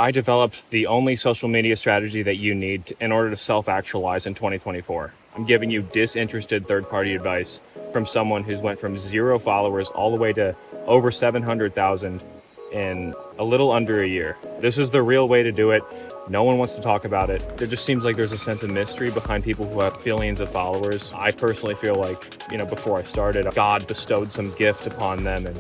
I developed the only social media strategy that you need in order to self-actualize in 2024. I'm giving you disinterested third-party advice from someone who's went from 0 followers all the way to over 700,000 in a little under a year. This is the real way to do it. No one wants to talk about it. There just seems like there's a sense of mystery behind people who have billions of followers. I personally feel like, before I started, God bestowed some gift upon them, and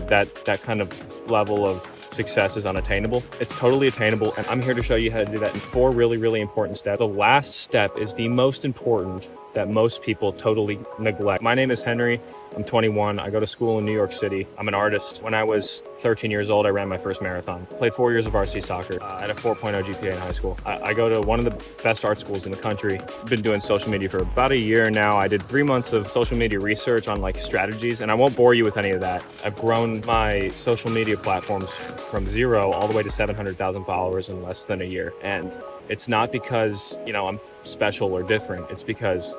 that kind of level of success is unattainable. It's totally attainable, and I'm here to show you how to do that in 4 really, really important steps. The last step is the most important that most people totally neglect. My name is Henry. I'm 21. I go to school in New York City. I'm an artist. When I was 13 years old, I ran my first marathon. Played 4 years of varsity soccer. I had a 4.0 GPA in high school. I go to one of the best art schools in the country. Been doing social media for about a year now. I did 3 months of social media research on strategies, and I won't bore you with any of that. I've grown my social media platforms from 0 all the way to 700,000 followers in less than a year. And it's not because, I'm special or different. It's because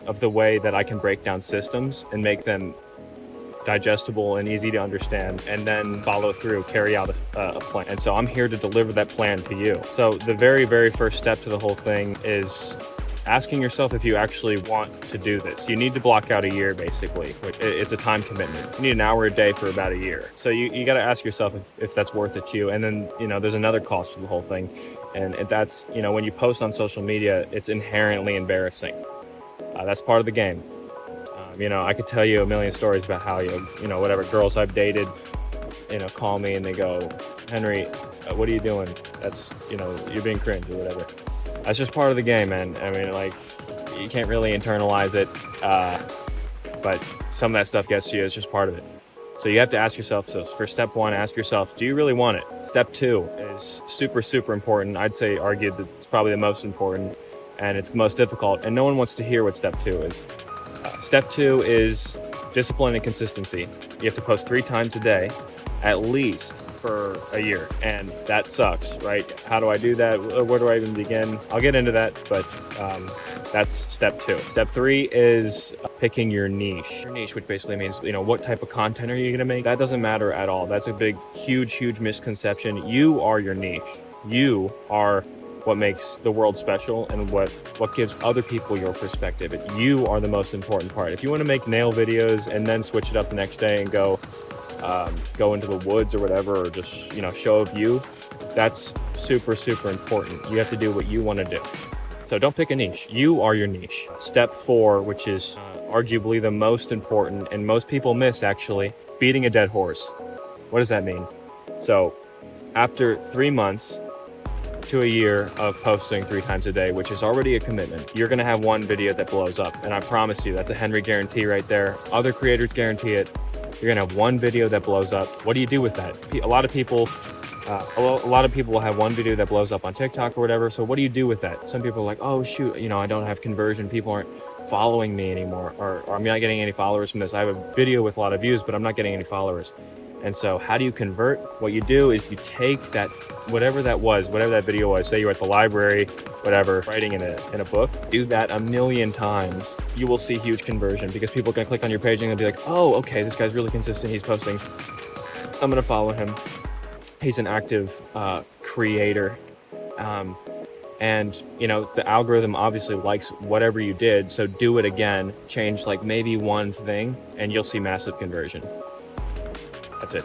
of the way that I can break down systems and make them digestible and easy to understand, and then follow through, carry out a plan. And so I'm here to deliver that plan to you. So the very, very first step to the whole thing is asking yourself if you actually want to do this. You need to block out a year, basically. It's a time commitment. You need an hour a day for about a year. So you got to ask yourself if that's worth it to you. And then, there's another cost to the whole thing. And that's, when you post on social media, it's inherently embarrassing. That's part of the game. I could tell you a million stories about how, whatever girls I've dated, call me and they go, Henry, what are you doing? That's, you're being cringe or whatever. That's just part of the game, man. I mean, you can't really internalize it, but some of that stuff gets to you. It's just part of it. So you have to ask yourself, so for step 1, ask yourself, do you really want it? Step 2 is super, super important. I'd say argued that it's probably the most important, and it's the most difficult, and no one wants to hear what step 2 is. Step 2 is discipline and consistency. You have to post 3 times a day, at least, for a year, and that sucks, right? How do I do that? Where do I even begin? I'll get into that, but that's step 2. Step 3 is picking your niche. Your niche, which basically means, what type of content are you going to make? That doesn't matter at all. That's a big, huge, huge misconception. You are your niche. You are what makes the world special and what gives other people your perspective. You are the most important part. If you want to make nail videos and then switch it up the next day and go into the woods or whatever, or just, show a view, that's super, super important. You have to do what you want to do. So don't pick a niche. You are your niche. Step 4, which is arguably the most important, and most people miss actually, beating a dead horse. What does that mean? So after 3 months to a year of posting 3 times a day, which is already a commitment, you're going to have one video that blows up. And I promise you, that's a Henry guarantee right there. Other creators guarantee it. You're going to have one video that blows up. What do you do with that? A lot of people will have one video that blows up on TikTok or whatever. So what do you do with that? Some people are like, oh shoot, I don't have conversion. People aren't following me anymore, or I'm not getting any followers from this. I have a video with a lot of views, but I'm not getting any followers. And so how do you convert? What you do is you take that, whatever that video was, say you're at the library, whatever, writing in a book, do that a million times. You will see huge conversion, because people are going to click on your page and they'll be like, oh, okay, this guy's really consistent. He's posting. I'm going to follow him. He's an active creator. And the algorithm obviously likes whatever you did. So do it again, change maybe one thing, and you'll see massive conversion. That's it.